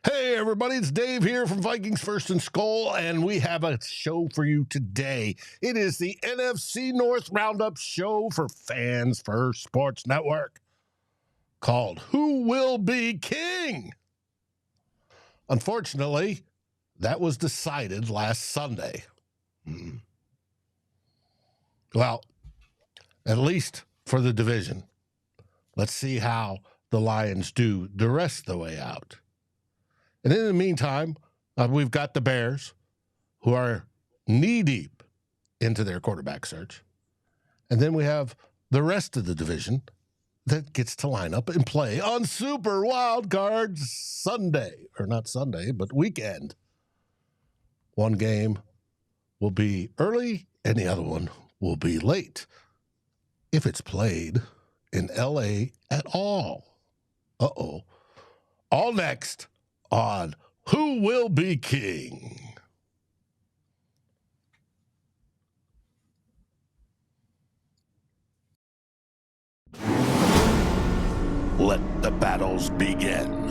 Hey, everybody, it's Dave here from Vikings First and Skull, and we have a show for you today. It is the NFC North Roundup show for Fans First Sports Network called Who Will Be King? Unfortunately, that was decided last Sunday. Well, at least for the division. Let's see how the Lions do the rest of the way out. And in the meantime, we've got the Bears, who are knee-deep into their quarterback search. And then we have the rest of the division that gets to line up and play on Super Wild Card Sunday. Or not Sunday, but weekend. One game will be early, and the other one will be late, if it's played in L.A. at all. Uh-oh. All next on Who Will Be King? Let the battles begin.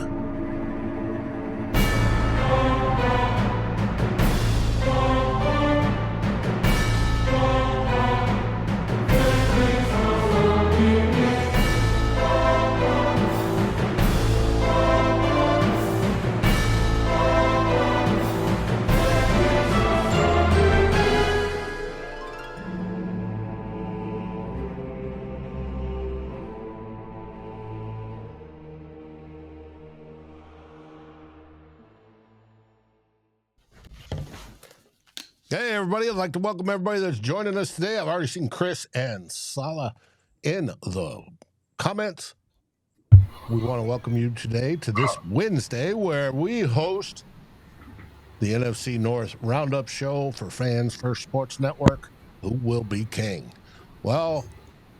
Hey, everybody. I'd like to welcome everybody that's joining us today. I've already seen Chris and Sala in the comments. We want to welcome you today to this Wednesday where we host the NFC North Roundup show for Fans First Sports Network. Who will be king? Well,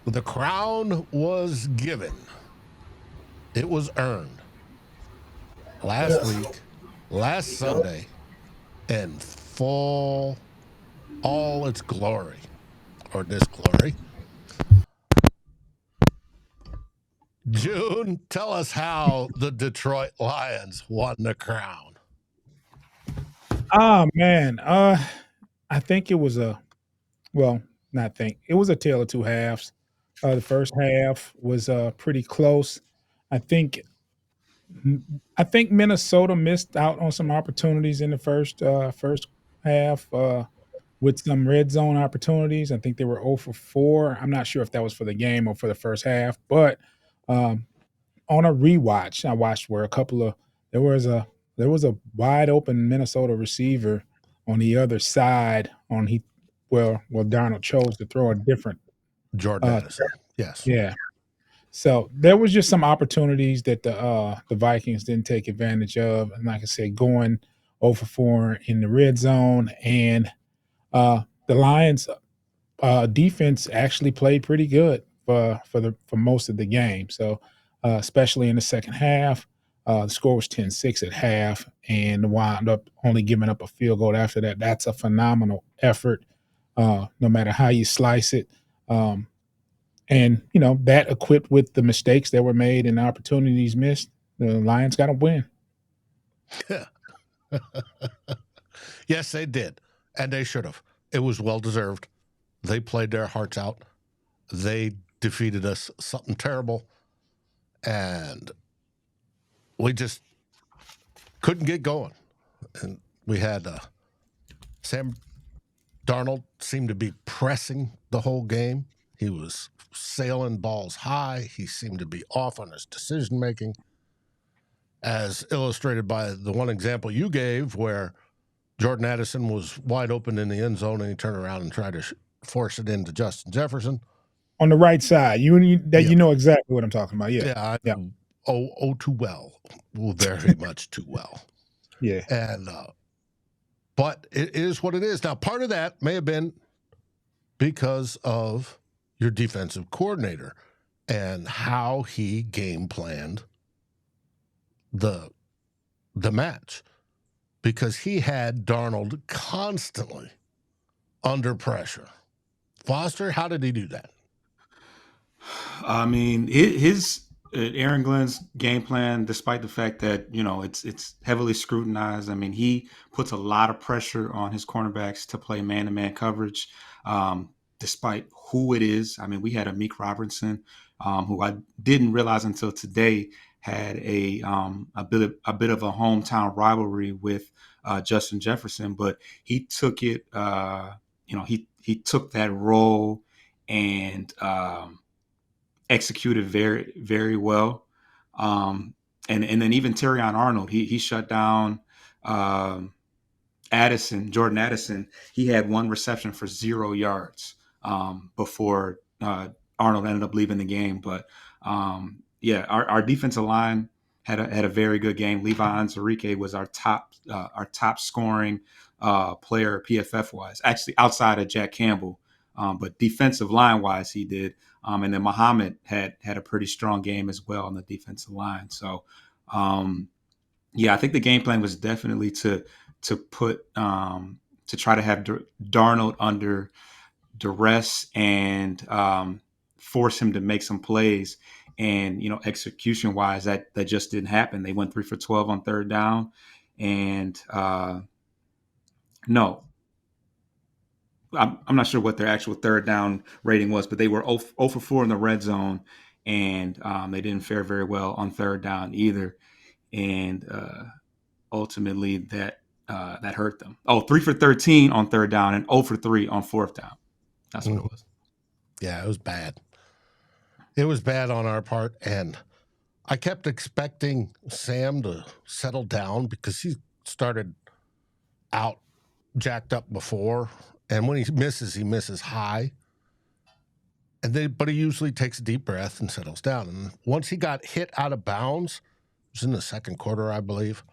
the crown was given. It was earned last week, last Sunday, in full all its glory, or disglory. June, tell us how the Detroit Lions won the crown. Oh man, I think it was it was a tale of two halves. The first half was pretty close. I think I think Minnesota missed out on some opportunities in the first half with some red zone opportunities. I think they were 0 for 4. I'm not sure if that was for the game or for the first half, but um, on a rewatch, I watched where there was a there was a wide open Minnesota receiver on the other side Darnold chose to throw a different Jordan uh Addison. Yes. yeah. So there was just some opportunities that the Vikings didn't take advantage of. And like I said, going over 4 in the red zone, and the Lions defense actually played pretty good for most of the game. So especially in the second half, the score was 10-6 at half, and wound up only giving up a field goal after that. That's a phenomenal effort, no matter how you slice it. And that equipped with the mistakes that were made and the opportunities missed, the Lions got to win. Yes, they did, and they should have. It was well deserved. They played their hearts out. They defeated us something terrible, and we just couldn't get going. And we had Sam Darnold seemed to be pressing the whole game. He was sailing balls high. He seemed to be off on his decision making, as illustrated by the one example you gave where Jordan Addison was wide open in the end zone and he turned around and tried to force it into Justin Jefferson. On the right side, you know exactly what I'm talking about. Yeah, I know too well, very much too well. Yeah. And but it is what it is. Now, part of that may have been because of your defensive coordinator and how he game planned the match, because he had Darnold constantly under pressure. Foster, how did he do that? I mean, his Aaron Glenn's game plan, despite the fact that it's heavily scrutinized. I mean, he puts a lot of pressure on his cornerbacks to play man-to-man coverage, despite who it is. I mean, we had Amik Robertson, who I didn't realize until today had a bit of a hometown rivalry with Justin Jefferson, but he took it. He took that role and executed very, very well. And then even Terrion Arnold, he shut down um, Jordan Addison. He had one reception for 0 yards before Arnold ended up leaving the game. But yeah, our defensive line had a very good game. Levi Anzarike was our top scoring player PFF wise, actually outside of Jack Campbell. But defensive line wise, he did. And then Muhammad had a pretty strong game as well on the defensive line. So yeah, I think the game plan was definitely to try to have Darnold under duress and force him to make some plays. And execution wise, that just didn't happen. They went 3 for 12 on third down, and no, I'm not sure what their actual third down rating was, but they were 0 for 4 in the red zone, and they didn't fare very well on third down either. And ultimately, that hurt them. 3 for 13 on third down and 0 for 3 on fourth down. That's what it was. Yeah, it was bad. It was bad on our part, and I kept expecting Sam to settle down because he started out jacked up before, and when he misses high. But he usually takes a deep breath and settles down. And once he got hit out of bounds, it was in the second quarter, I believe,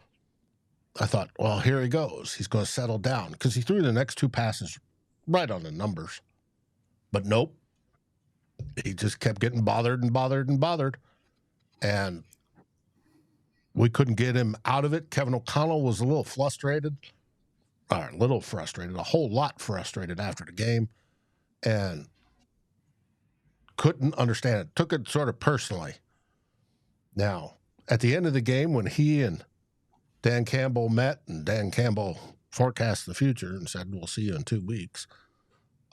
I thought, well, here he goes. He's going to settle down because he threw the next two passes right on the numbers. But nope. He just kept getting bothered. And we couldn't get him out of it. Kevin O'Connell was a little frustrated, a whole lot frustrated after the game, and couldn't understand it. Took it sort of personally. Now, at the end of the game, when he and Dan Campbell met, and Dan Campbell forecast the future and said, we'll see you in 2 weeks,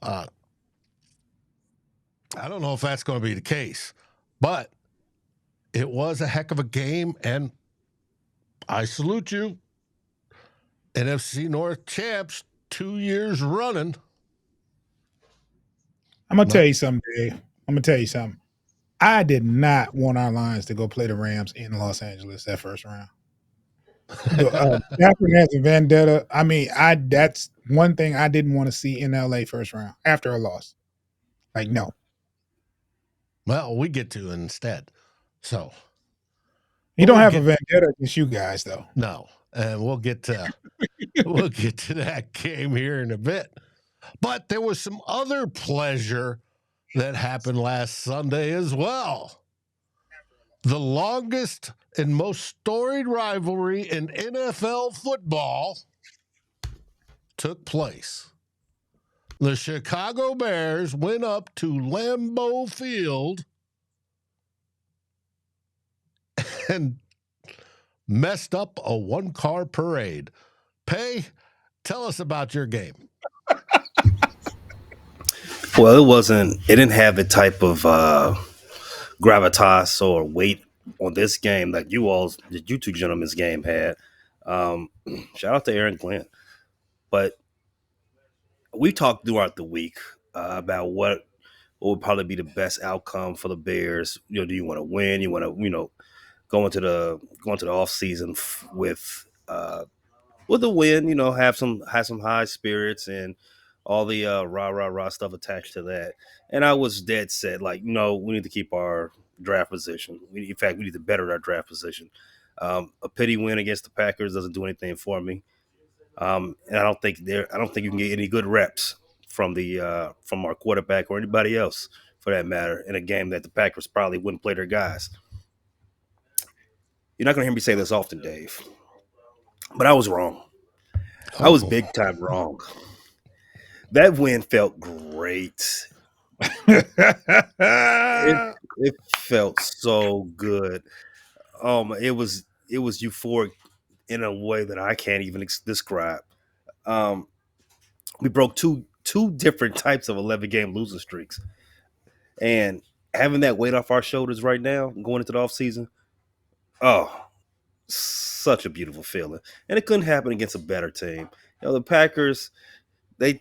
I don't know if that's going to be the case, but it was a heck of a game, and I salute you. NFC North champs 2 years running. I'm going to tell you something, Dave. I'm going to tell you something. I did not want our Lions to go play the Rams in Los Angeles that first round. Stafford has a vendetta. I mean, that's one thing I didn't want to see in LA first round after a loss. Like, no. Well, we get to instead. So you don't have a vendetta against you guys, though. No, and we'll get to that game here in a bit. But there was some other pleasure that happened last Sunday as well. The longest and most storied rivalry in NFL football took place. The Chicago Bears went up to Lambeau Field and messed up a one-car parade. Pay, tell us about your game. Well, it didn't have the type of gravitas or weight on this game like you two gentlemen's game had. Shout out to Aaron Glenn. But we talked throughout the week about what would probably be the best outcome for the Bears. Do you want to win? You want to, go into the off season with a win? Have some high spirits and all the rah stuff attached to that. And I was dead set, like, no, we need to keep our draft position. In fact, we need to better our draft position. A pity win against the Packers doesn't do anything for me. And I don't think you can get any good reps from our quarterback or anybody else for that matter in a game that the Packers probably wouldn't play their guys. You're not going to hear me say this often, Dave, but I was wrong. I was big time wrong. That win felt great. It felt so good. It was euphoric in a way that I can't even describe. Um, we broke two different types of 11-game losing streaks, and having that weight off our shoulders right now, going into the off season, oh, such a beautiful feeling. And it couldn't happen against a better team. The Packers, they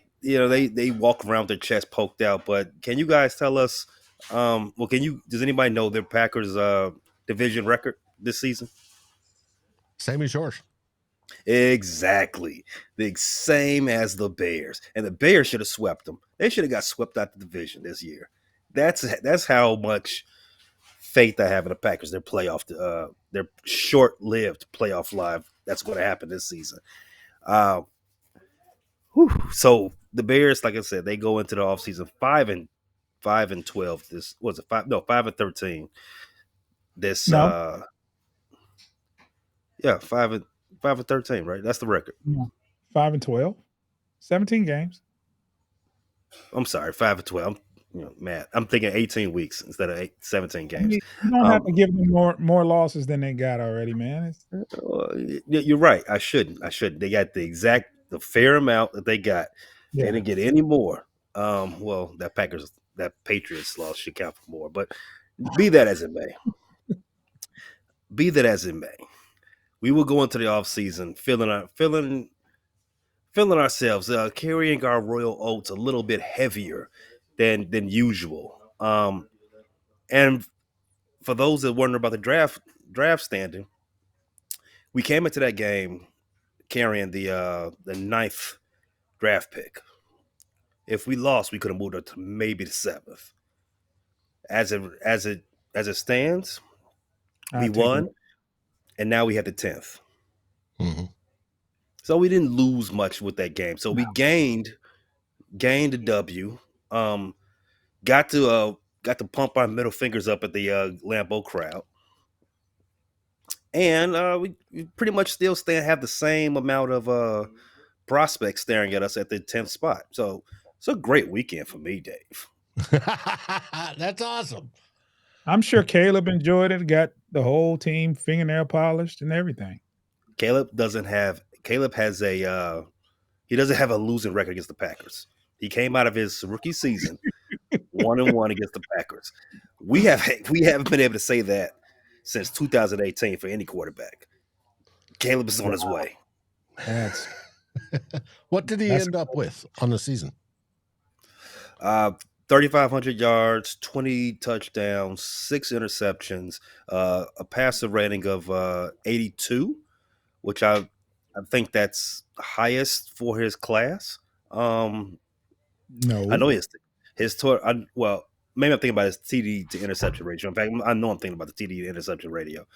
walk around with their chest poked out. But can you guys tell us? Does anybody know their Packers division record this season? Same as yours. Exactly. The same as the Bears. And the Bears should have swept them. They should have got swept out the division this year. That's how much faith I have in the Packers. Their short-lived playoff life. That's going to happen this season. So the Bears, like I said, they go into the offseason 5-12. This was it 5? No, 5-13. This No, 5-13, right? That's the record. no. 5-12, 17 games. I'm sorry, 5-12. Matt. I'm thinking 18 weeks instead of 17 I games. mean, you don't have to give them more losses than they got already, man. You're right. I shouldn't. They got the fair amount that they got. They Yeah. didn't get any more. Well, that Patriots loss should count for more. But be that as it may, we will go into the offseason feeling ourselves, carrying our royal oats a little bit heavier than usual. And for those that wonder about the draft standing, we came into that game carrying the ninth draft pick. If we lost, we could have moved up to maybe the 7th. As it stands, we won, and now we have the 10th. Mm-hmm. So we didn't lose much with that game. So we gained a W. Got to pump our middle fingers up at the Lambeau crowd, and we pretty much still have the same amount of prospects staring at us at the 10th spot. So it's a great weekend for me, Dave. That's awesome. I'm sure Caleb enjoyed it. Got the whole team fingernail polished and everything. Caleb doesn't have a losing record against the Packers. He came out of his rookie season 1-1 against the Packers. We haven't been able to say that since 2018 for any quarterback. Caleb is on his way. What did he end up with on the season? 3,500 yards, 20 touchdowns, 6 interceptions, a passer rating of 82, which I think that's highest for his class. No, I know maybe I'm thinking about his TD to interception ratio. In fact, I know I'm thinking about the TD to interception ratio.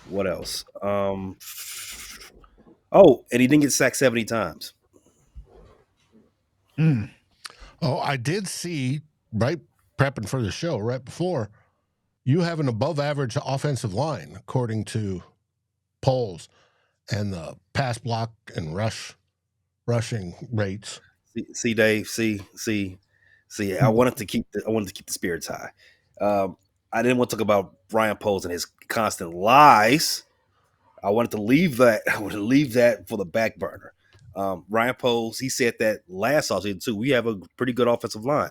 What else? And he didn't get sacked 70 times. Oh, I did see, right, prepping for the show right before, you have an above average offensive line according to polls and the pass block and rushing rates. See, Dave. See. I wanted to keep the spirits high. I didn't want to talk about Brian Poles and his constant lies. I wanted to leave that. I would leave that for the back burner. Ryan Poles, he said that last offseason too. We have a pretty good offensive line.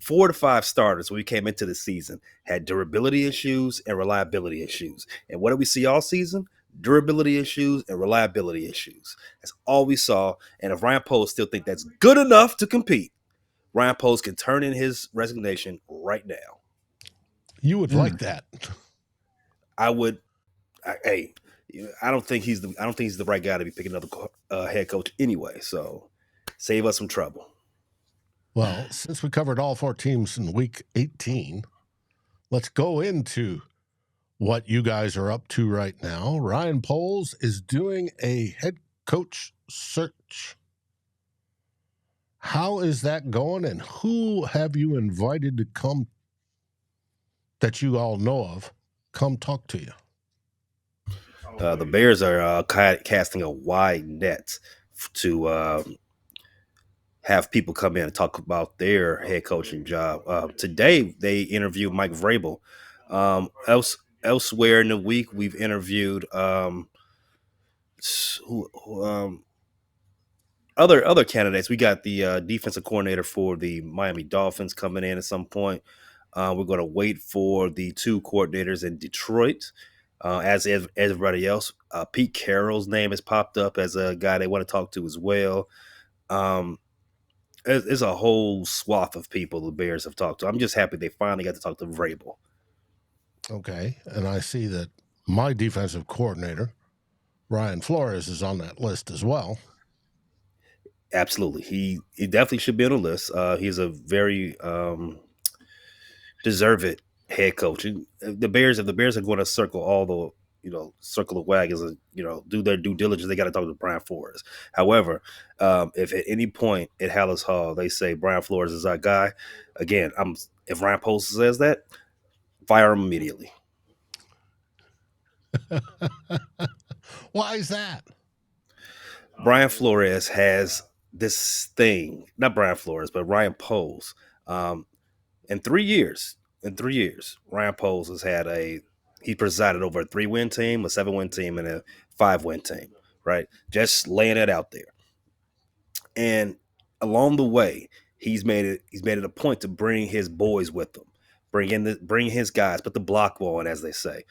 4 to 5 starters when we came into the season had durability issues and reliability issues. And what did we see all season? Durability issues and reliability issues. That's all we saw. And if Ryan Poles still think that's good enough to compete, Ryan Poles can turn in his resignation right now. You would like that? I would. I don't think he's the right guy to be picking another head coach anyway. So save us some trouble. Well, since we covered all 4 teams in week 18, let's go into what you guys are up to right now. Ryan Poles is doing a head coach search. How is that going, and who have you invited to come that you all know of come talk to you? The Bears are casting a wide net to have people come in and talk about their head coaching job. Today they interviewed Mike Vrabel. Elsewhere in the week, we've interviewed who, other candidates. We got the defensive coordinator for the Miami Dolphins coming in at some point. We're going to wait for the two coordinators in Detroit. As everybody else, Pete Carroll's name has popped up as a guy they want to talk to as well. There's a whole swath of people the Bears have talked to. I'm just happy they finally got to talk to Vrabel. Okay. And I see that my defensive coordinator, Ryan Flores, is on that list as well. Absolutely, he definitely should be on the list. He's a very deserved head coach. And if the Bears are going to circle all the circle the wagons and do their due diligence, they got to talk to Brian Flores. However, if at any point at Hallis Hall they say Brian Flores is our guy, again, if Ryan Post says that, fire him immediately. Why is that? Brian Flores has this thing, not Brian Flores, but Ryan Poles. In 3 years, Ryan Poles has had he presided over a 3-win team, a 7-win team, and a 5-win team, right? Just laying it out there. And along the way, he's made it a point to bring his boys with him, bring his guys, put the block on, as they say.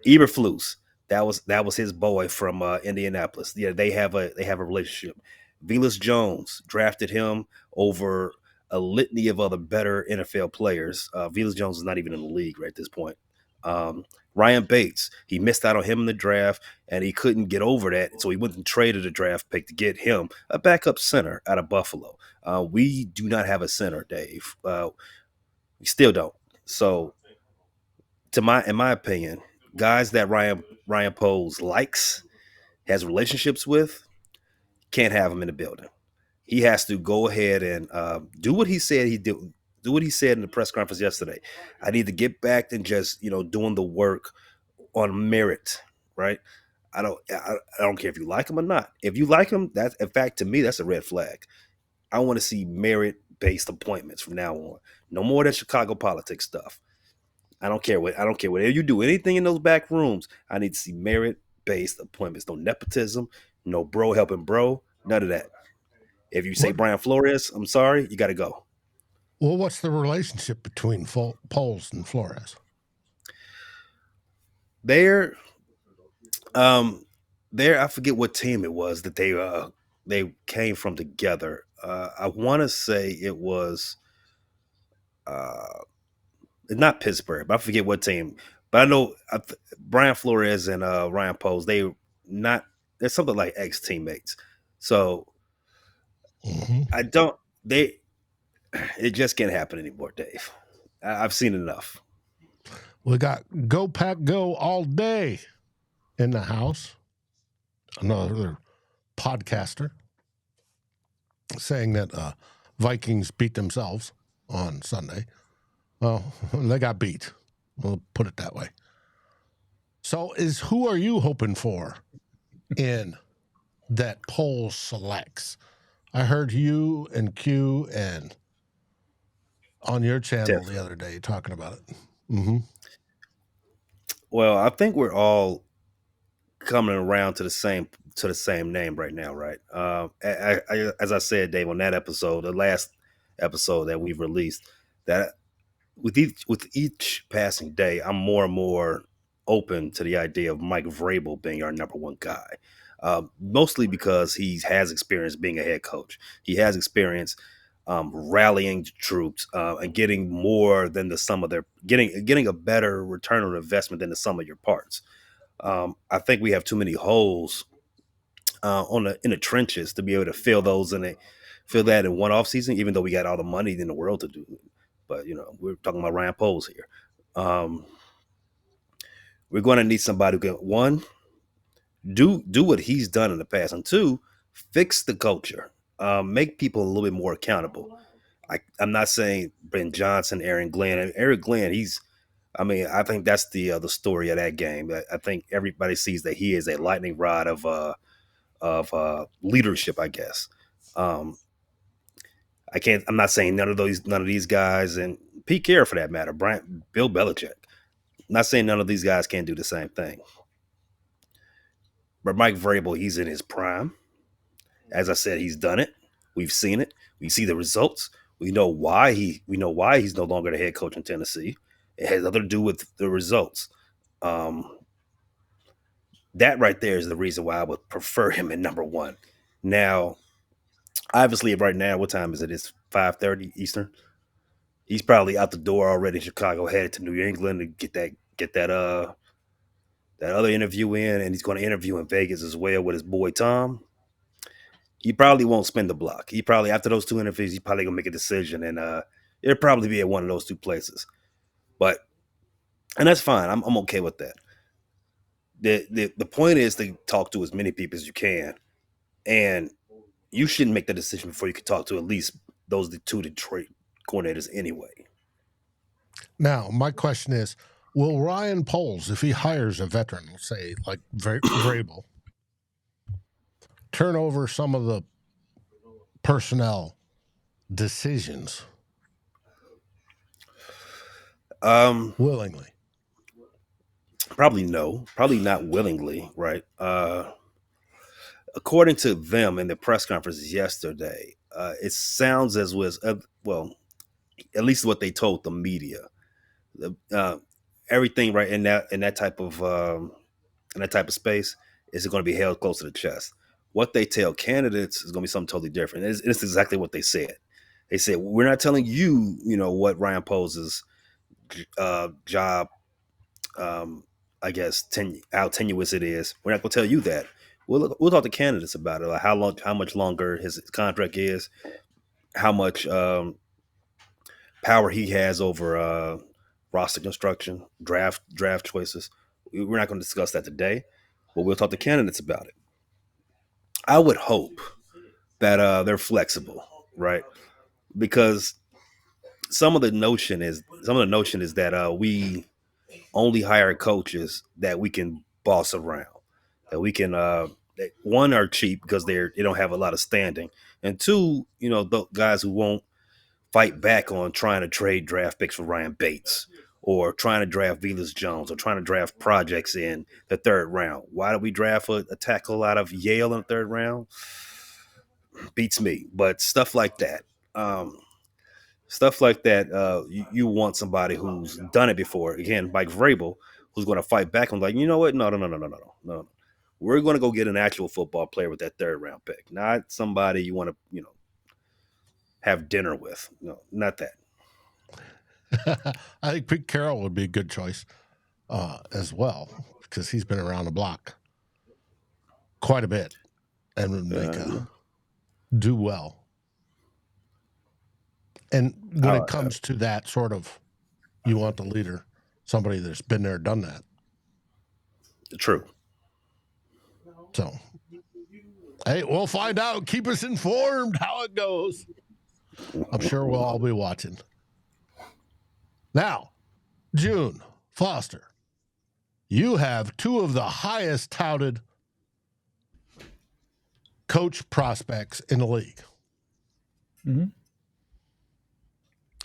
Eberflus, that was his boy from Indianapolis. Yeah, they have a relationship. Velus Jones drafted him over a litany of other better NFL players. Velus Jones is not even in the league right at this point. Ryan Bates, he missed out on him in the draft, and he couldn't get over that, so he went and traded a draft pick to get him a backup center out of Buffalo. We do not have a center, Dave. We still don't. So, in my opinion, guys that Ryan Poles likes, has relationships with, can't have him in the building. He has to go ahead and do what he said he did. Do what he said in the press conference yesterday. I need to get back and just doing the work on merit, right? I don't care if you like him or not. If you like him, that's, in fact, to me, that's a red flag. I want to see merit-based appointments from now on. No more of that Chicago politics stuff. I don't care whatever you do, anything in those back rooms. I need to see merit-based appointments. No nepotism, no bro helping bro, none of that. If you say Brian Flores, I'm sorry, you got to go. Well, what's the relationship between Poles and Flores? There, I forget what team it was that they came from together. I want to say it was not Pittsburgh, but I forget what team. But I know Brian Flores and Ryan Poles, they're something like ex teammates. So it just can't happen anymore, Dave. I've seen enough. We got Go Pack Go all day in the house. Another podcaster saying that Vikings beat themselves on Sunday. Well, they got beat. We'll put it that way. So who are you hoping for in that poll selects? I heard you and Q and on your channel the other day talking about it. Mm-hmm. Well, I think we're all coming around to the same name right now, right? As I said, Dave, on that episode, the last episode that we've released, that with each passing day, I'm more and more open to the idea of Mike Vrabel being our number one guy. Mostly because he has experience being a head coach. He has experience rallying troops and getting more than the sum of their getting a better return on investment than the sum of your parts. I think we have too many holes in the trenches to be able to fill that in one off season, even though we got all the money in the world to do it. But we're talking about Ryan Poles here. We're going to need somebody who can, one, do what he's done in the past, and two, fix the culture, make people a little bit more accountable. I'm not saying Ben Johnson, Aaron Glenn. Eric Glenn, I think that's the story of that game. I think everybody sees that he is a lightning rod of leadership, I guess. Um, I'm not saying none of these guys, and Pete Carroll for that matter, Bill Belichick. I'm not saying none of these guys can't do the same thing. But Mike Vrabel, he's in his prime. As I said, he's done it. We've seen it. We see the results. We know why he's no longer the head coach in Tennessee. It has nothing to do with the results. That right there is the reason why I would prefer him in number one. Now, obviously, right now, what time is it? It's 5:30 Eastern. He's probably out the door already in Chicago, headed to New England to get that other interview in, and he's going to interview in Vegas as well with his boy Tom. He probably won't spend the block. He probably, after those two interviews, he's probably gonna make a decision, and it'll probably be at one of those two places. And that's fine. I'm okay with that. The point is to talk to as many people as you can, and you shouldn't make the decision before you can talk to at least those two Detroit coordinators anyway. Now, my question is, will Ryan Poles, if he hires a veteran, let's say like Vrabel, turn over some of the personnel decisions willingly? Probably no. Probably not willingly, right? According to them in the press conference yesterday, it sounds as was well, at least what they told the media. Everything right in that type of space is going to be held close to the chest. What they tell candidates is going to be something totally different. It's exactly what they said. They said, we're not telling you, what Ryan Poles' job, I guess, how tenuous it is. We're not going to tell you that. We'll talk to candidates about it, like how much longer his contract is, how much power he has over roster construction, draft choices. We're not going to discuss that today, but we'll talk to candidates about it. I would hope that they're flexible, right? Because some of the notion is that we only hire coaches that we can boss around, that we can one, are cheap because they don't have a lot of standing, and two, the guys who won't fight back on trying to trade draft picks for Ryan Bates, or trying to draft Velus Jones, or trying to draft projects in the third round. Why do we draft a tackle out of Yale in the third round? Beats me. But stuff like that. You want somebody who's done it before. Again, Mike Vrabel, who's going to fight back and like, you know what? No. We're going to go get an actual football player with that third round pick, not somebody you want to, have dinner with. No, not that. I think Pete Carroll would be a good choice as well, because he's been around the block quite a bit and would do well. And when it comes to that sort of, you want the leader, somebody that's been there, done that. True. So, hey, we'll find out. Keep us informed how it goes. I'm sure we'll all be watching. Now, June, Foster, you have two of the highest touted coach prospects in the league. Mm-hmm.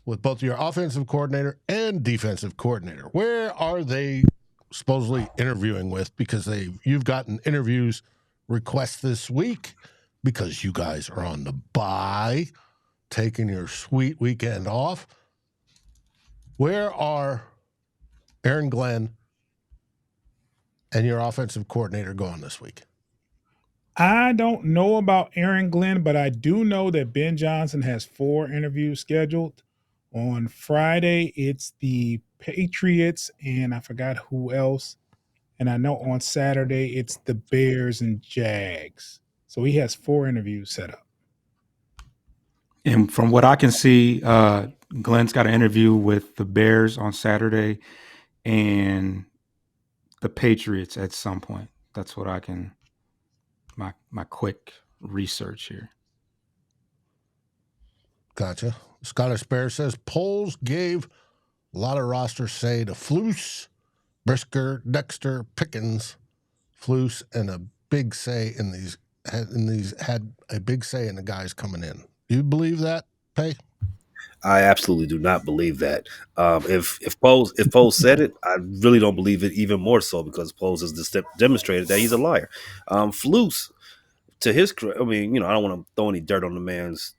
With both your offensive coordinator and defensive coordinator. Where are they supposedly interviewing with? Because you've gotten interviews requests this week because you guys are on the bye, taking your sweet weekend off. Where are Aaron Glenn and your offensive coordinator going this week? I don't know about Aaron Glenn, but I do know that Ben Johnson has 4 interviews scheduled. On Friday, it's the Patriots, and I forgot who else. And I know on Saturday, it's the Bears and Jags. So he has 4 interviews set up. And from what I can see, Glenn's got an interview with the Bears on Saturday and the Patriots at some point. That's what I can, my quick research here. Gotcha. Scottish Bear says polls gave a lot of rosters say to Flus, Brisker, Dexter, Pickens, Flus, and a big say in these had a big say in the guys coming in. Do you believe that, Pay? I absolutely do not believe that. If Poles said it, I really don't believe it even more so because Poles has demonstrated that he's a liar. Flus, to his, I mean, I don't want to throw any dirt on the man's,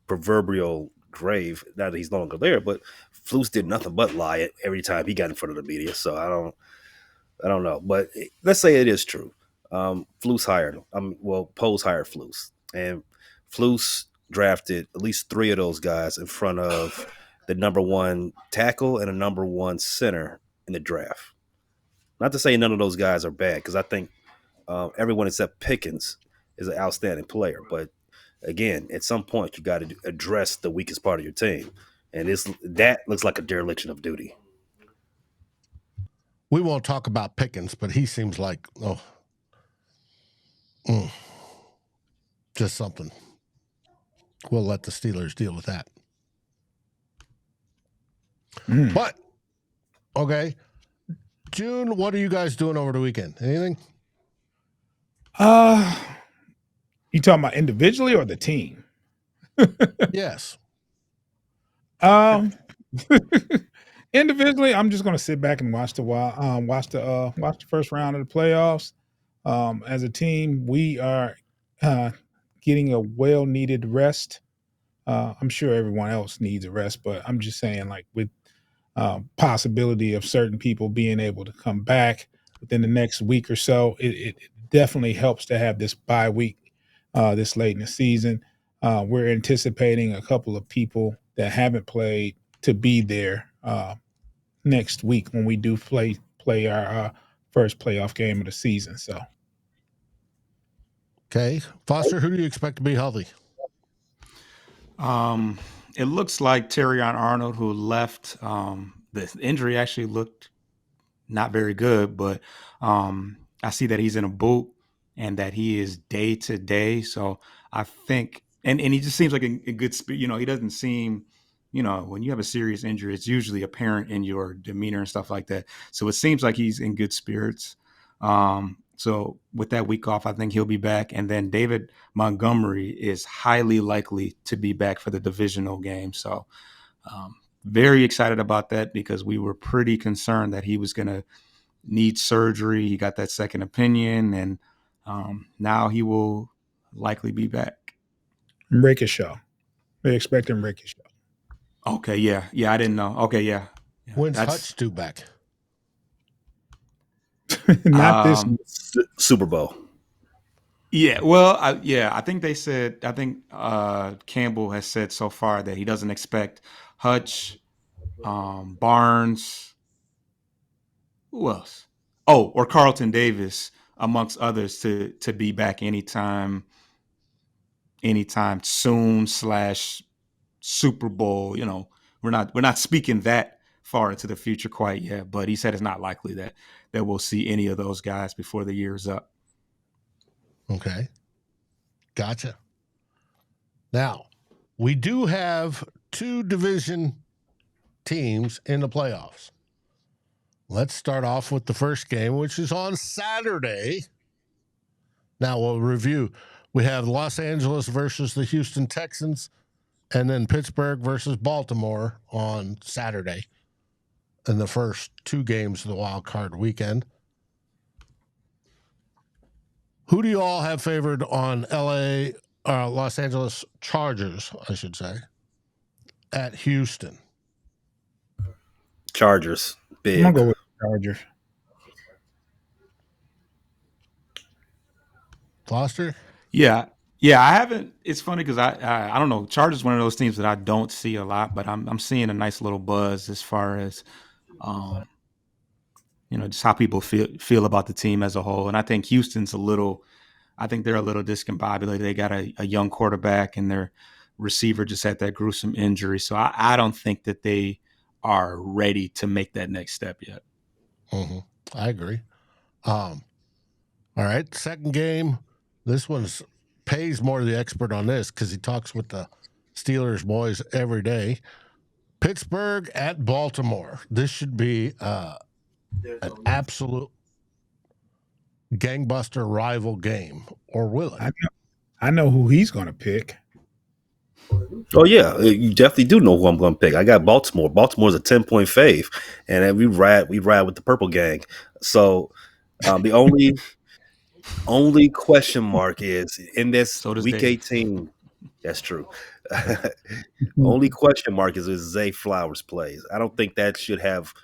proverbial grave now that he's no longer there, but Flus did nothing but lie every time he got in front of the media. So I don't know, but let's say it is true. Flus hired him. Poles hired Flus, and Flus drafted at least 3 of those guys in front of the number 1 tackle and a number 1 center in the draft. Not to say none of those guys are bad, because I think everyone except Pickens is an outstanding player. But again, at some point, you got to address the weakest part of your team, and that looks like a dereliction of duty. We won't talk about Pickens, but he seems like just something. We'll let the Steelers deal with that. But okay, June, what are you guys doing over the weekend? Anything? You talking about individually or the team? Yes. Individually, I'm just going to sit back and watch the first round of the playoffs. As a team, we are getting a well-needed rest. I'm sure everyone else needs a rest, but I'm just saying, like, with possibility of certain people being able to come back within the next week or so, it definitely helps to have this bye week this late in the season. We're anticipating a couple of people that haven't played to be there next week when we do play our first playoff game of the season. So, okay, Foster, who do you expect to be healthy? It looks like Terrion Arnold, who left. The injury actually looked not very good, but I see that he's in a boot and that he is day to day. So I think, and he just seems like a good spirit. He doesn't seem, when you have a serious injury, it's usually apparent in your demeanor and stuff like that. So it seems like he's in good spirits. So with that week off, I think he'll be back. And then David Montgomery is highly likely to be back for the divisional game. So very excited about that because we were pretty concerned that he was going to need surgery. He got that second opinion, and now he will likely be back. Rickishaw. They expect him Rickishaw. Okay, yeah. I didn't know. Okay, yeah. When's Hutch due back? Not this Super Bowl. Yeah, well, I think they said. I think Campbell has said so far that he doesn't expect Hutch, Barnes. Who else? Oh, or Carlton Davis, amongst others, to be back anytime soon / Super Bowl. We're not speaking that far into the future quite yet, but he said it's not likely that we'll see any of those guys before the year's up. Okay. Gotcha. Now, we do have 2 division teams in the playoffs. Let's start off with the first game, which is on Saturday. Now, we'll review. We have Los Angeles versus the Houston Texans, and then Pittsburgh versus Baltimore on Saturday in the first 2 games of the wild card weekend. Who do you all have favored on Los Angeles Chargers, I should say, at Houston? Chargers. Big. I'm going to go with Chargers. Foster? Yeah, I haven't. It's funny because I don't know. Chargers is one of those teams that I don't see a lot, but I'm seeing a nice little buzz as far as just how people feel about the team as a whole. And I think Houston's I think they're a little discombobulated. They got a young quarterback, and their receiver just had that gruesome injury. So I don't think that they are ready to make that next step yet. Mm-hmm. I agree. All right, second game. This one's Pays more the expert on this because he talks with the Steelers boys every day. Pittsburgh at Baltimore. This should be an absolute gangbuster rival game, or will it? I know who he's going to pick. Oh yeah, you definitely do know who I'm going to pick. I got Baltimore. Baltimore's a 10-point fave, and then we ride with the Purple Gang. So the only question mark is in this So does week Dave. 18. That's true. Only question mark is Zay Flowers plays. I don't think that should have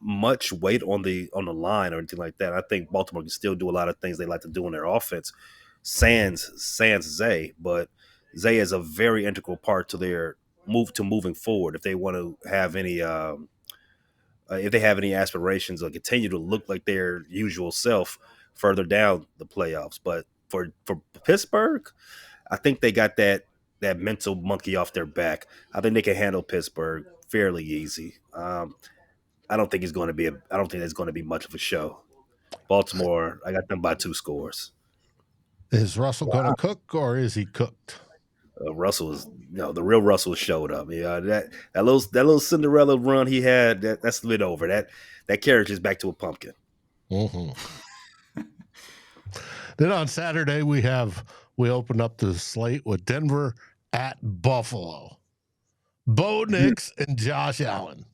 much weight on the line or anything like that. I think Baltimore can still do a lot of things they like to do in their offense. Sans Zay, but Zay is a very integral part to their moving forward. If they want to have any if they have any aspirations or continue to look like their usual self further down the playoffs. But for Pittsburgh, I think they got that mental monkey off their back. I think they can handle Pittsburgh fairly easy. I don't think there's going to be much of a show. Baltimore, I got them by 2 scores. Is Russell going to cook, or is he cooked? Russell is, the real Russell showed up. Yeah, that little Cinderella run he had, that's lit over. That character's back to a pumpkin. Mm-hmm. Then on Saturday we opened up the slate with Denver at Buffalo. Bo Nix and Josh Allen.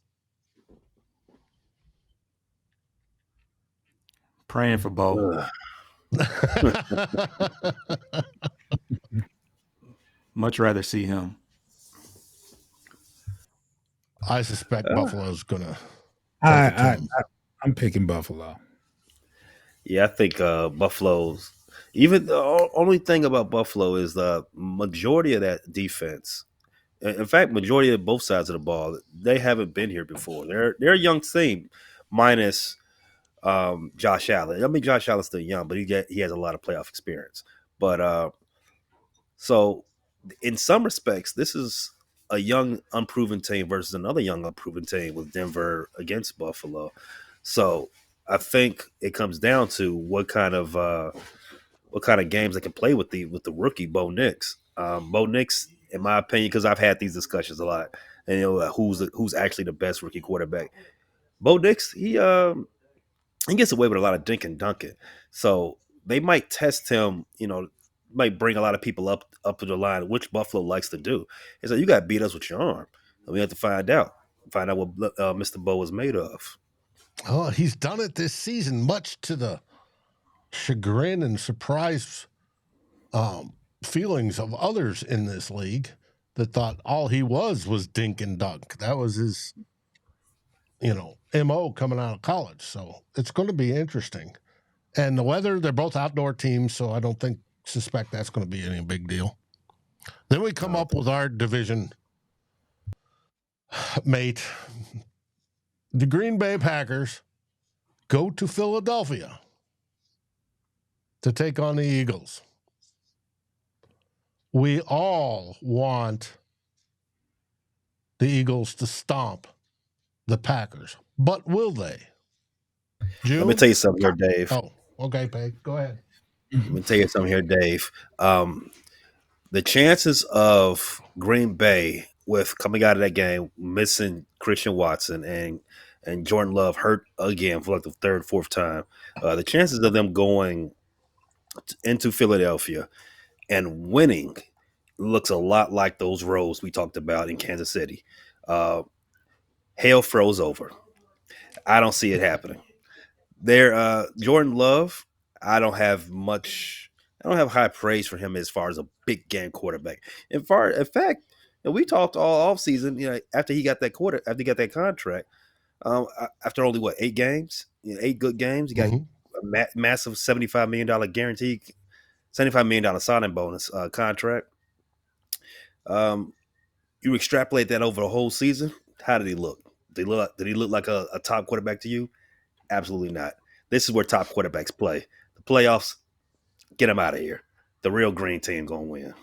Praying for Bo. Much rather see him. I suspect Buffalo's gonna. I'm picking Buffalo. Yeah, I think Buffalo's. Even the only thing about Buffalo is the majority of that defense. In fact, majority of both sides of the ball, they haven't been here before. They're a young team, minus Josh Allen. I mean, Josh Allen's still young, but he has a lot of playoff experience. But so in some respects, this is a young, unproven team versus another young, unproven team with Denver against Buffalo. So I think it comes down to what kind of games they can play with the rookie Bo Nix. Bo Nix, in my opinion, because I've had these discussions a lot, and who's actually the best rookie quarterback. Bo Nix, he gets away with a lot of dink and dunking. So they might test him, might bring a lot of people up to the line, which Buffalo likes to do. It's like, you got to beat us with your arm. And we have to find out what Mr. Bo is made of. Oh, he's done it this season, much to the chagrin and surprise feelings of others in this league that thought all he was dink and dunk. That was his, MO coming out of college. So it's going to be interesting. And the weather, they're both outdoor teams, so I don't suspect that's going to be any big deal. Then we come up with our division mate. The Green Bay Packers go to Philadelphia to take on the Eagles. We all want the Eagles to stomp the Packers, but will they? June? Let me tell you something here, Dave. Oh, okay, Peg. Go ahead. Let me tell you something here, Dave. The chances of Green Bay with coming out of that game, missing Christian Watson and Jordan Love hurt again for like the third, fourth time, the chances of them going into Philadelphia and winning looks a lot like those rows we talked about in Kansas City. Hell froze over. I don't see it happening. Jordan Love, I don't have high praise for him as far as a big game quarterback. In fact, we talked all offseason, after he got that contract, after only 8 games, 8 good games, he got a massive $75 million guarantee, $75 million signing bonus contract. You extrapolate that over the whole season. How did he look? Did he look like a top quarterback to you? Absolutely not. This is where top quarterbacks play. The playoffs, get them out of here. The real green team gonna win.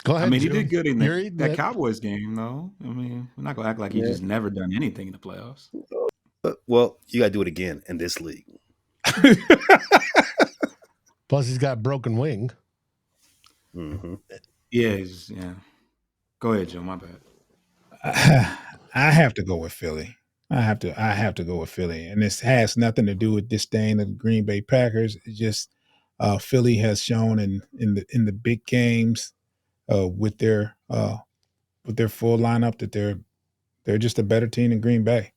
Go ahead. I mean, he did good in that Cowboys game, though. I mean, we're not gonna act like he's just never done anything in the playoffs. Well, you gotta do it again in this league. Plus, he's got a broken wing. Mm-hmm. Yeah. Go ahead, Joe. My bad. I have to go with Philly. I have to go with Philly, and this has nothing to do with disdain of the Green Bay Packers. It's just Philly has shown in the big games with their full lineup that they're just a better team than Green Bay.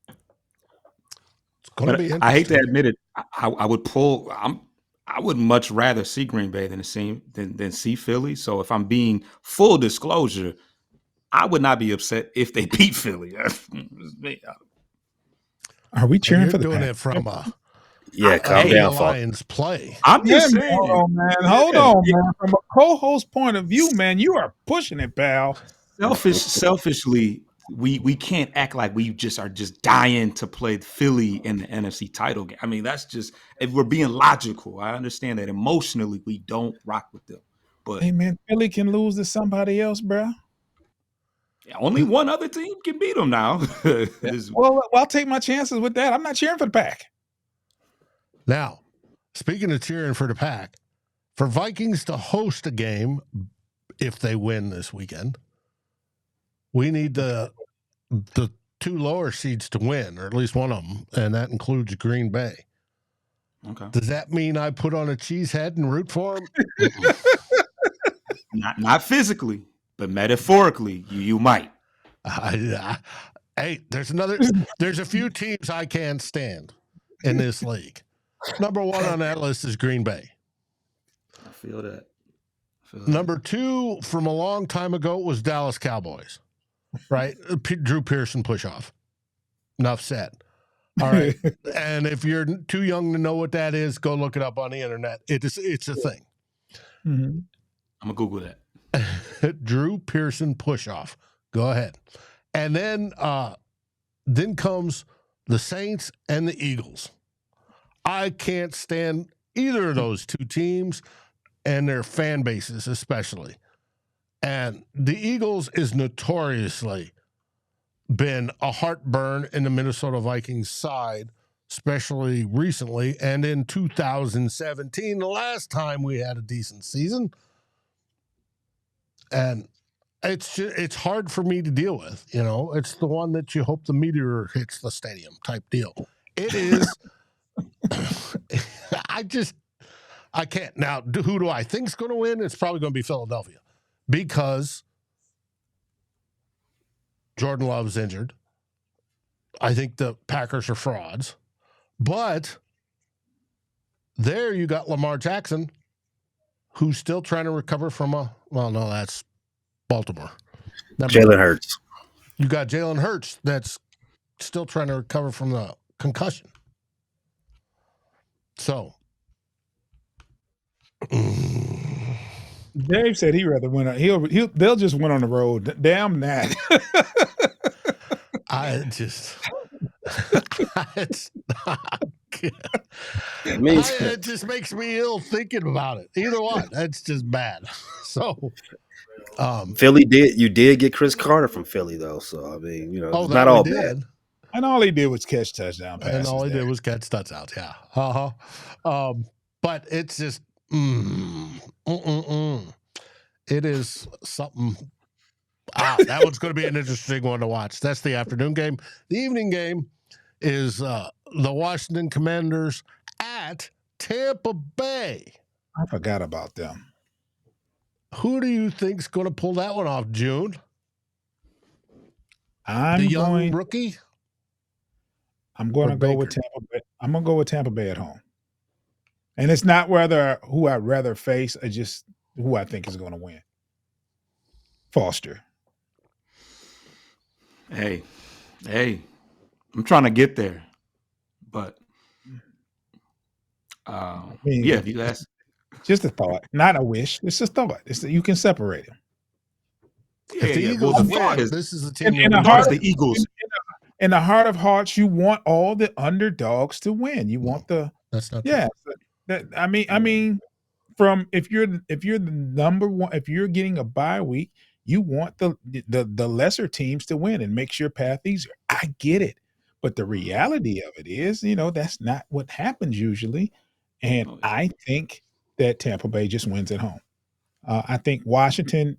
It's going to But be I hate to interesting. admit it. I would pull. I would much rather see Green Bay than see Philly. So if I'm being full disclosure, I would not be upset if they beat Philly. Are we But cheering you're for the doing Packers? it from Yeah, calm Hey, the down, Falk. Lions play. I'm Yeah, just man. saying. Hold on, man. Hold Yeah, on, man. From a co-host point of view, man, you are pushing it, pal. selfishly, we can't act like we just are just dying to play Philly in the NFC title game. I mean, that's just if we're being logical. I understand that emotionally we don't rock with them, but Hey, man, Philly can lose to somebody else, bro. only one other team can beat them now. Well, I'll take my chances with that. I'm not cheering for the Pack. Now, speaking of cheering for the Pack, for Vikings to host a game, if they win this weekend, we need the two lower seeds to win, or at least one of them, and that includes Green Bay. Okay. Does that mean I put on a cheese head and root for them? Not physically, but metaphorically, you might. Hey, there's a few teams I can't stand in this league. Number one on that list is Green Bay. I feel that. Number two from a long time ago was Dallas Cowboys, right? Drew Pearson push-off. Enough said. All right. And if you're too young to know what that is, go look it up on the internet. It's a thing. Mm-hmm. I'm going to Google that. Drew Pearson push-off. Go ahead. And then comes the Saints and the Eagles. I can't stand either of those two teams and their fan bases especially. And the Eagles is notoriously been a heartburn in the Minnesota Vikings side, especially recently. And in 2017, the last time we had a decent season. And it's hard for me to deal with. You know, it's the one that you hope the meteor hits the stadium type deal. It is. I can't. Now, who do I think is going to win? It's probably going to be Philadelphia because Jordan Love's injured. I think the Packers are frauds. But there you got Lamar Jackson, who's still trying to recover from that's Baltimore. Jalen Hurts. You got Jalen Hurts that's still trying to recover from the concussion. So Dave said he'd rather win. They'll just win on the road. Damn that. It just makes me ill thinking about it. Either one, that's just bad. So, Philly did get Chris Carter from Philly though. So I mean, it's not all bad. And all he did was catch touchdown passes. And all he did was catch touchdowns. Yeah. But it's just, it is something. That one's going to be an interesting one to watch. That's the afternoon game. The evening game is the Washington Commanders at Tampa Bay. I forgot about them. Who do you think's going to pull that one off, June? The young rookie? I'm going to go with Tampa Bay. I'm going to go with Tampa Bay at home. And it's not who I'd rather face, or just who I think is going to win. Foster. Hey, I'm trying to get there, but if you ask, just a thought, not a wish. It's a thought. You can separate them. If the Eagles win, this is the team. In the Eagles. In the heart of hearts, you want all the underdogs to win. You want that's not I mean, from if you're the number one, if you're getting a bye week, you want the lesser teams to win and makes your path easier. I get it, but the reality of it is, that's not what happens usually. And I think that Tampa Bay just wins at home. I think Washington.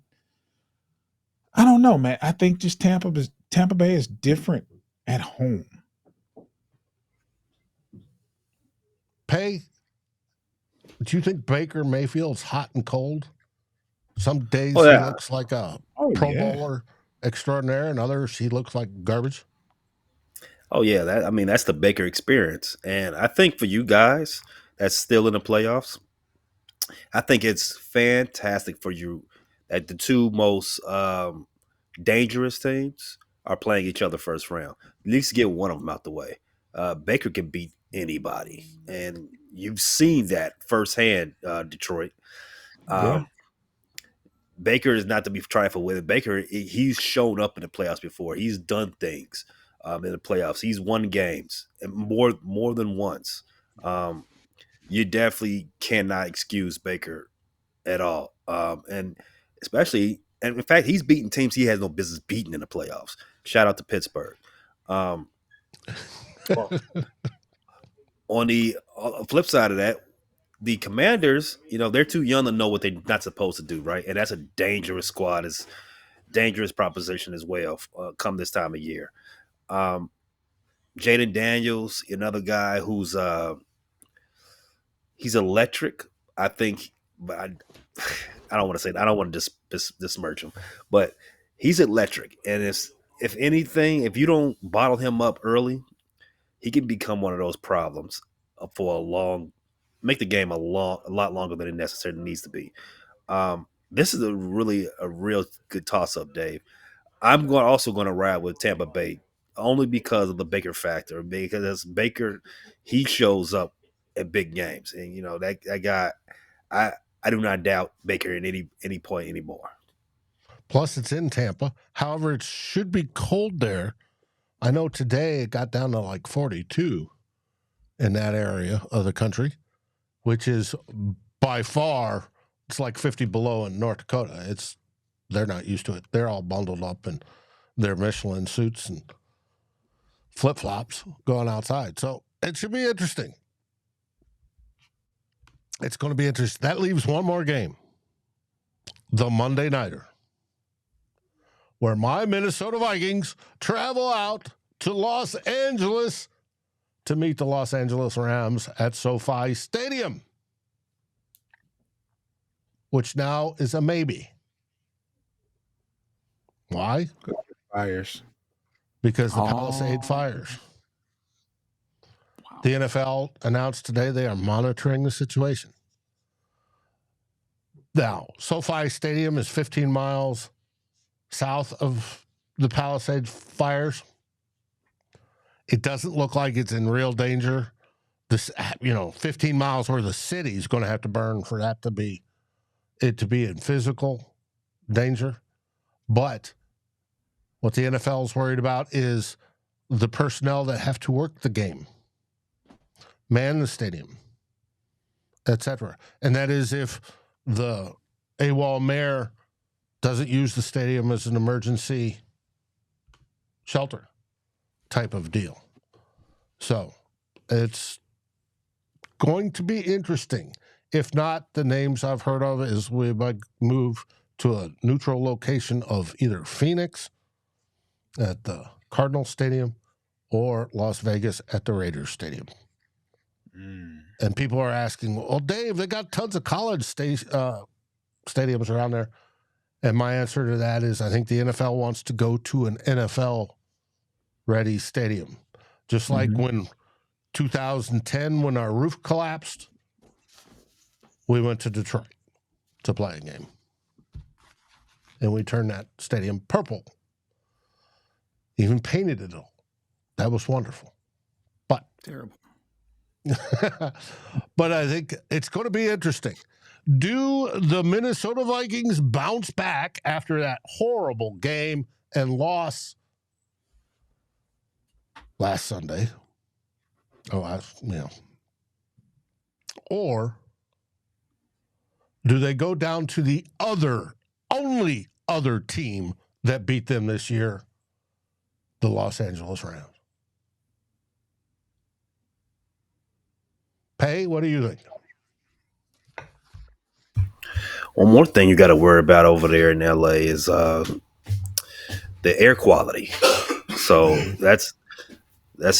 I don't know, man. I think just Tampa Tampa Bay is different at home. Pay, do you think Baker Mayfield's hot and cold? Some days Oh, he yeah. looks like a Oh, Pro yeah. Bowler extraordinaire, and others he looks like garbage. Oh yeah, that's the Baker experience. And I think for you guys that's still in the playoffs, I think it's fantastic for you that the two most dangerous teams are playing each other first round. At least get one of them out the way. Baker can beat anybody, and you've seen that firsthand. Detroit. Yeah. Baker is not to be trifled with. Baker, he's shown up in the playoffs before. He's done things in the playoffs. He's won games and more than once. Um, you definitely cannot excuse Baker at all, and especially, and in fact, he's beaten teams he has no business beating in the playoffs. Shout out to Pittsburgh. Um, on the flip side of that, the Commanders, they're too young to know what they're not supposed to do, right? And that's a dangerous squad. It's dangerous proposition as well. Come this time of year, Jaden Daniels, another guy who's he's electric. I think, but I don't want to say that. I don't want to besmirch him, but he's electric. And if anything, if you don't bottle him up early, he can become one of those problems make the game a lot longer than it necessarily needs to be. This is a real good toss up, Dave. I'm also going to ride with Tampa Bay only because of the Baker factor. Because as Baker, he shows up at big games, and that guy. I do not doubt Baker at any point anymore. Plus, it's in Tampa. However, it should be cold there. I know today it got down to like 42 in that area of the country, which is by far, it's like 50 below in North Dakota. They're not used to it. They're all bundled up in their Michelin suits and flip-flops going outside. So it should be interesting. It's going to be interesting. That leaves one more game, the Monday Nighter, where my Minnesota Vikings travel out to Los Angeles to meet the Los Angeles Rams at SoFi Stadium, which now is a maybe. Why? Fires. Because the Palisade fires. Wow. The NFL announced today they are monitoring the situation. Now, SoFi Stadium is 15 miles south of the Palisade fires. It doesn't look like it's in real danger. This, 15 miles where the city is going to have to burn for that to be in physical danger. But what the NFL is worried about is the personnel that have to work the game, man the stadium, etc. And that is if the AWOL mayor doesn't use the stadium as an emergency shelter type of deal. So it's going to be interesting. If not, the names I've heard of is we might move to a neutral location of either Phoenix at the Cardinal Stadium or Las Vegas at the Raiders Stadium. And people are asking, well, Dave, they got tons of college stadiums around there. And my answer to that is I think the NFL wants to go to an NFL-ready stadium. Just like when 2010, when our roof collapsed, we went to Detroit to play a game. And we turned that stadium purple. Even painted it all. That was wonderful. But Terrible. but I think it's going to be interesting. Do the Minnesota Vikings bounce back after that horrible game and loss last Sunday? Or do they go down to the only other team that beat them this year, the Los Angeles Rams? Pay, what do you think? One more thing you got to worry about over there in LA is the air quality. So that's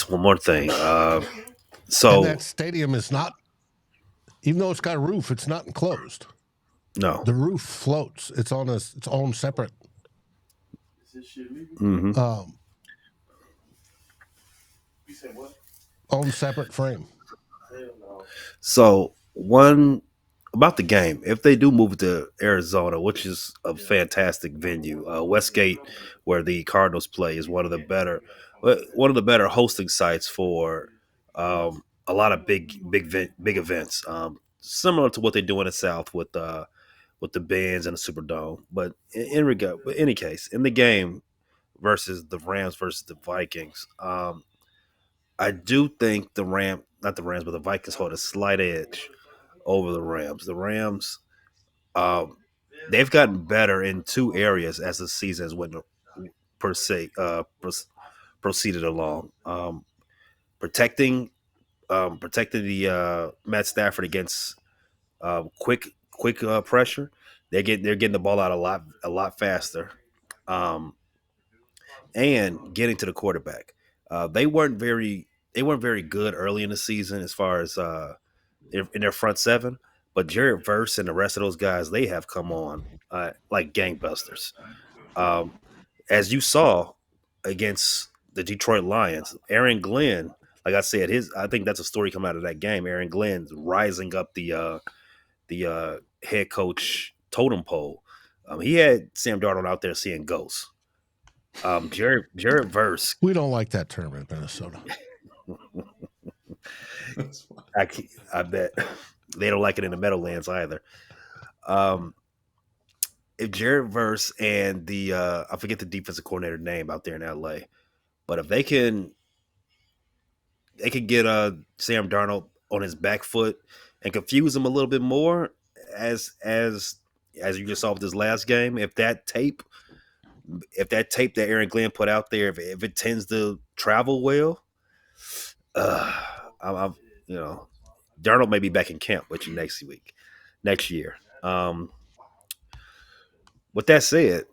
one more thing. And So that stadium is not, even though it's got a roof, it's not enclosed. no, The roof floats. It's on its own separate Mhm. own separate frame. So one about the game, if they do move to Arizona, which is a fantastic venue, Westgate, where the Cardinals play, is one of the better hosting sites for a lot of big events, similar to what they do in the South with the bands and the Superdome. But in any case, in the game versus the Rams versus the Vikings, I do think not the Rams, but the Vikings hold a slight edge over the Rams. The Rams, um, they've gotten better in two areas as the season has went per se proceeded along. Protecting the Matt Stafford against quick pressure. They're getting the ball out a lot faster, um, and getting to the quarterback. They weren't very good early in the season as far as in their front seven, but Jared Verse and the rest of those guys, they have come on like gangbusters. Um, as you saw against the Detroit Lions, Aaron Glenn, like I said, I think that's a story coming out of that game. Aaron Glenn's rising up the head coach totem pole. He had Sam Darnold out there seeing ghosts. Jared Verse, We don't like that term in Minnesota. I bet they don't like it in the Meadowlands either. Um, if Jared Verse and the I forget the defensive coordinator name out there in LA, but if they can get Sam Darnold on his back foot and confuse him a little bit more as you just saw with this last game, if that tape that Aaron Glenn put out there, if it tends to travel well, uh, I'm Darnold may be back in camp with you next year. With that said,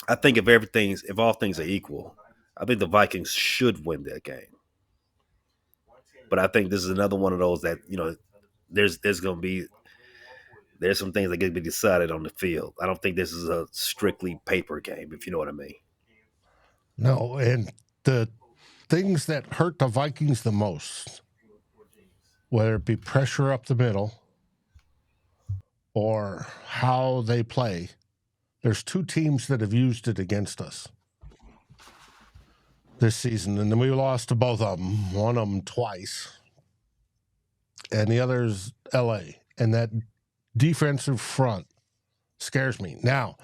I think if all things are equal, I think the Vikings should win that game. But I think this is another one of those that there's some things that get to be decided on the field. I don't think this is a strictly paper game, if you know what I mean. No, and the things that hurt the Vikings the most, whether it be pressure up the middle or how they play, there's two teams that have used it against us this season, and then we lost to both of them. One of them twice, and the other's LA. And that defensive front scares me. Now,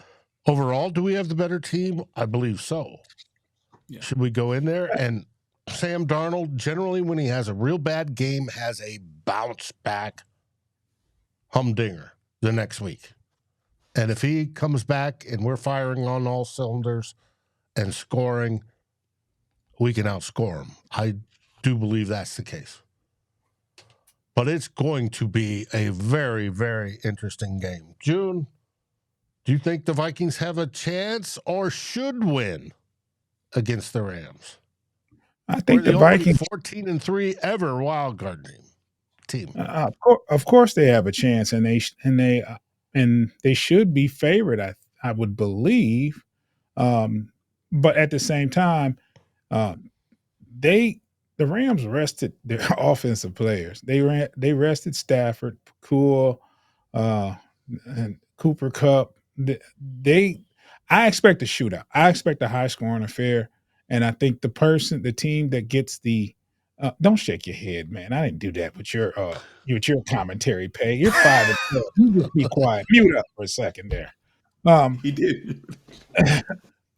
overall, do we have the better team? I believe so. Yeah. Should we go in there? And Sam Darnold, generally, when he has a real bad game, has a bounce back humdinger the next week. And if he comes back and we're firing on all cylinders and scoring, we can outscore him. I do believe that's the case. But it's going to be a very, very interesting game. June, do you think the Vikings have a chance or should win against the Rams? I think We're the the only Vikings 14-3 ever wild card team. of course they have a chance, and they should be favored. I would believe, but at the same time, uh, the Rams rested their offensive players. They rested Stafford, Cool, and Cooper Cup. I expect a shootout. I expect a high scoring affair, and I think the team that gets the don't shake your head, man. I didn't do that with your commentary pay. You're 5-12. You just be quiet. Mute up for a second there. He did.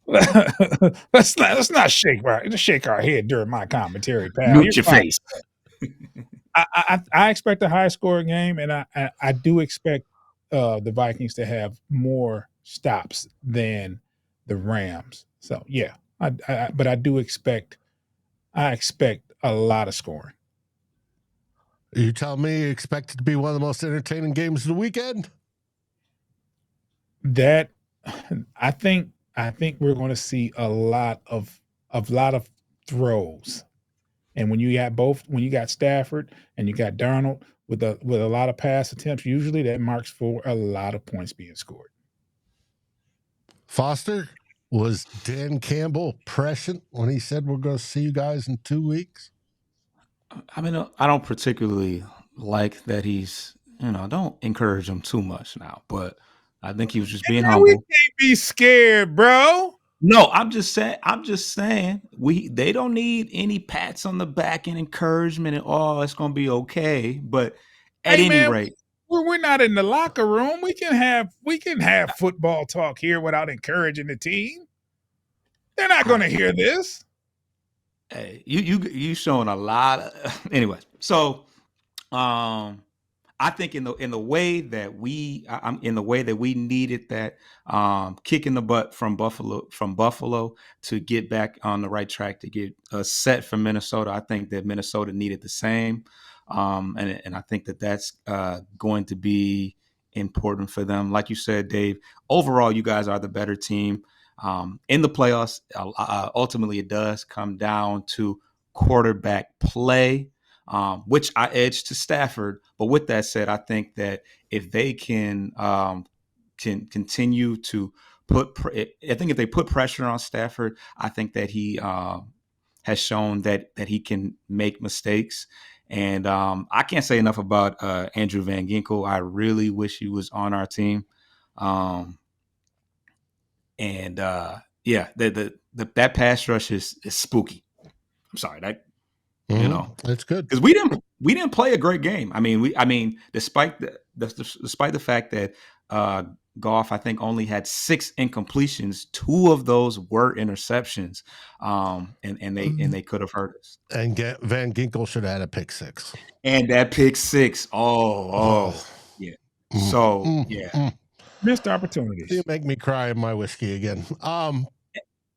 let's not shake our head during my commentary, pal. Mute You're your fine. face. I expect a high scoring game, and I do expect the Vikings to have more stops than the Rams. So yeah, but I expect a lot of scoring. You tell me you expect it to be one of the most entertaining games of the weekend? That I think I think we're going to see a lot of throws. And when you got Stafford and you got Darnold with a lot of pass attempts, usually that marks for a lot of points being scored. Foster, was Dan Campbell prescient when he said we're going to see you guys in 2 weeks? I mean, I don't particularly like that he's, don't encourage him too much now, but I think he was just being Man, we humble. can't be scared, bro. No, I'm just saying they don't need any pats on the back and encouragement and it's going to be okay. But at Hey, any man, rate, we're not in the locker room. We can have football talk here without encouraging the team. They're not going to hear this. hey, you showing a lot of anyway. So, I think in the way that I'm in the way that we needed that kick in the butt from Buffalo to get back on the right track to get set for Minnesota. I think that Minnesota needed the same, and I think that that's going to be important for them. Like you said, Dave. Overall, you guys are the better team in the playoffs. Ultimately, it does come down to quarterback play. Which I edge to Stafford. But with that said, I think that if they can continue to I think if they put pressure on Stafford, I think that he has shown that he can make mistakes. And I can't say enough about Andrew Van Ginkel. I really wish he was on our team. Yeah, that pass rush is spooky. I'm sorry, that It's good because we didn't play a great game. I mean, despite the fact that Goff, I think, only had 6 incompletions, 2 of those were interceptions, and they could have hurt us. And Van Ginkel should have had a pick 6. And that pick 6, yeah. So yeah, Missed opportunities. You make me cry in my whiskey again.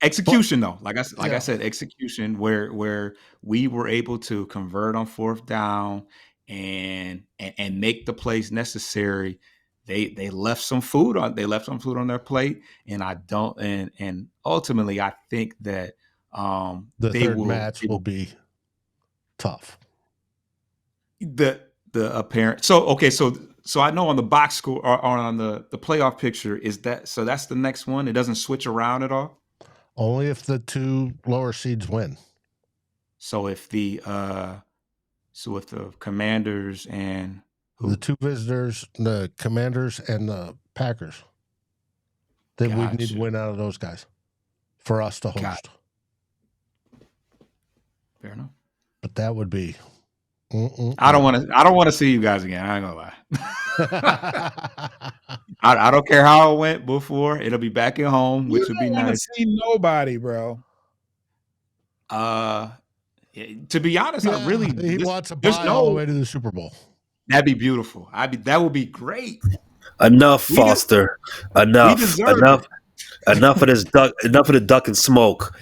Execution though, I said, execution where we were able to convert on 4th down and make the plays necessary. They left some food on their plate, and I don't and ultimately I think that the third match will be tough. The apparent so I know on the box score or on the playoff picture is that, so that's the next one. It doesn't switch around at all. Only if the 2 lower seeds win. So if the Commanders and the 2 visitors, the Commanders and the Packers, then we need to win out of those guys for us to host. Fair enough. But that would be. I don't want to see you guys again. I ain't gonna lie. I don't care how it went before. It'll be back at home, which would be nice. See nobody, bro. To be honest, I really he wants to buy all the way to the Super Bowl. That'd be beautiful. That would be great. Enough, Foster. Enough of this duck. Enough of the duck and smoke.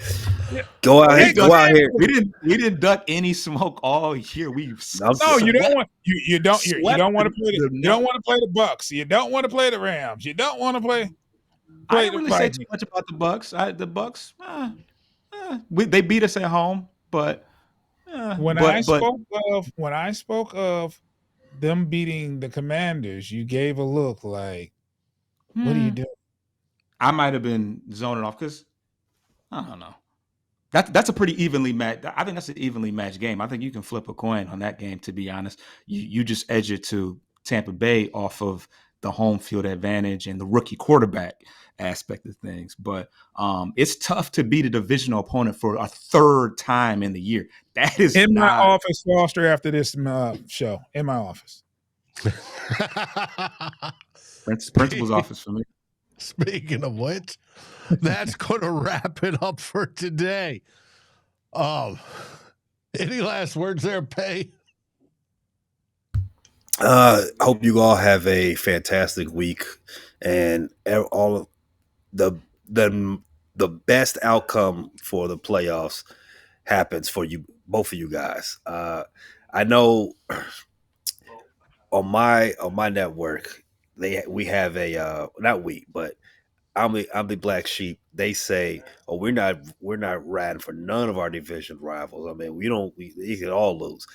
Yeah. Go out here. We didn't duck any smoke all year. You don't want to play the Bucks. You don't want to play the Rams. You don't want to play. I didn't really say too much about the Bucks. The Bucks, they beat us at home, but when I spoke of them beating the Commanders, you gave a look like, what are you doing? I might have been zoning off because I don't know. That's a pretty evenly matched. I think that's an evenly matched game. I think you can flip a coin on that game. To be honest, you just edge it to Tampa Bay off of the home field advantage and the rookie quarterback aspect of things. But it's tough to beat a divisional opponent for a 3rd time in the year. That is in my office, Foster. After this show, in my office, principal's office for me. Speaking of which, that's going to wrap it up for today. Any last words there, Pay? Hope you all have a fantastic week and all of the best outcome for the playoffs happens for you, both of you guys. I know on my network we have a I'm the black sheep. They say, "Oh, we're not riding for none of our division rivals. I mean, we can all lose."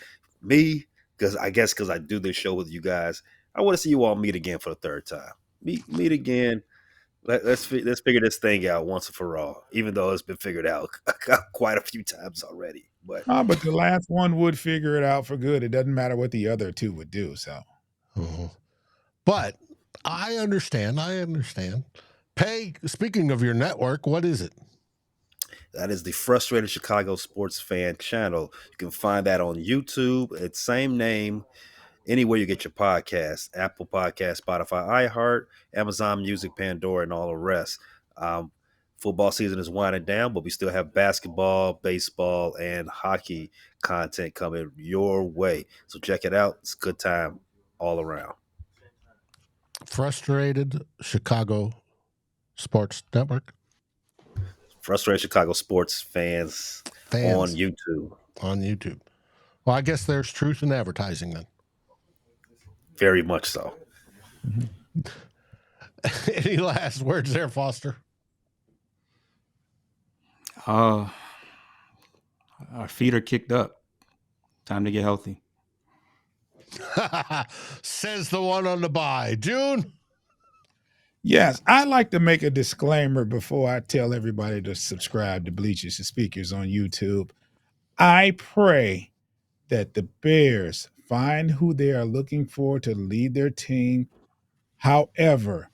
Me, because I do this show with you guys, I want to see you all meet again for the third time. Meet again. Let's figure this thing out once and for all. Even though it's been figured out quite a few times already, but But the last one would figure it out for good. It doesn't matter what the other two would do. So, But I understand. Pay, speaking of your network, what is it? that is the Frustrated Chicago Sports Fan channel. You can find that on YouTube. It's same name. Anywhere you get your podcasts, Apple Podcasts, Spotify, iHeart, Amazon Music, Pandora, and all the rest. Football season is winding down, but we still have basketball, baseball, and hockey content coming your way. So check it out. It's a good time all around. Frustrated Chicago Sports Network. Frustrated Chicago Sports fans on YouTube. On YouTube. Well, I guess there's truth in advertising then. Very much so. Any last words there, Foster? Our feet are kicked up. Time to get healthy. Says the one on the bye. June? yes, I like to make a disclaimer before I tell everybody to subscribe to Bleachers and Speakers on YouTube. I pray that the Bears find who they are looking for to lead their team. However,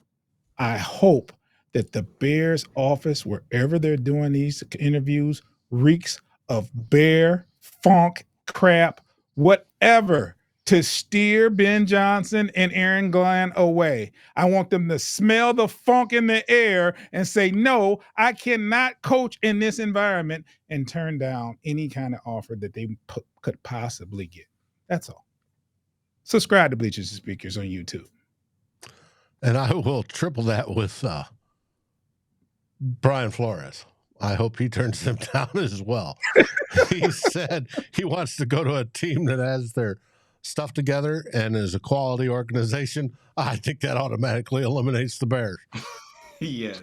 I hope that the Bears office, wherever they're doing these interviews, reeks of bear, funk, crap, whatever, to steer Ben Johnson and Aaron Glenn away. I want them to smell the funk in the air and say, no, I cannot coach in this environment, and turn down any kind of offer that they could possibly get. That's all. Subscribe to Bleachers and Speakers on YouTube. And I will triple that with Brian Flores. I hope he turns them down as well. He said he wants to go to a team that has their stuff together and is a quality organization. I think that automatically eliminates the Bears. Yeah.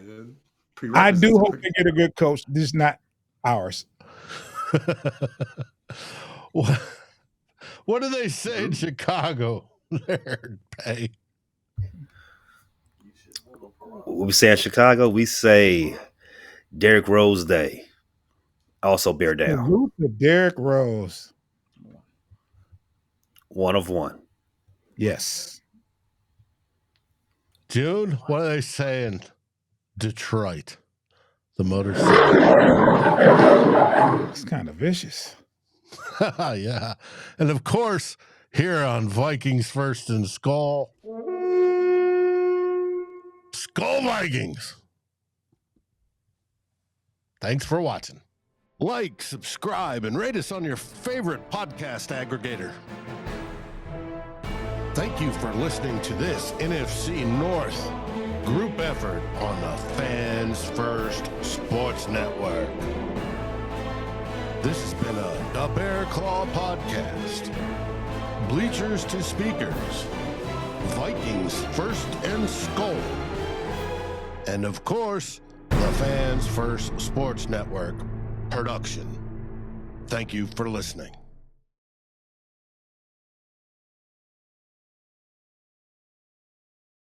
I do hope they get a good coach. This is not ours. What do they say in Chicago? There, Pay. What we say in Chicago, we say Derrick Rose Day. Also bear down. Salute to Derrick Rose. One of one. Yes. June, what do they say in Detroit? The Motor City. It's kind of vicious. Yeah. And of course, here on Vikings First and Skull Vikings. Thanks for watching. Like, subscribe, and rate us on your favorite podcast aggregator. Thank you for listening to this NFC North group effort on the Fans First Sports Network. This has been a Bear Claw podcast. Bleachers to Speakers. Vikings First and Skull. And of course, the Fans First Sports Network production. Thank you for listening.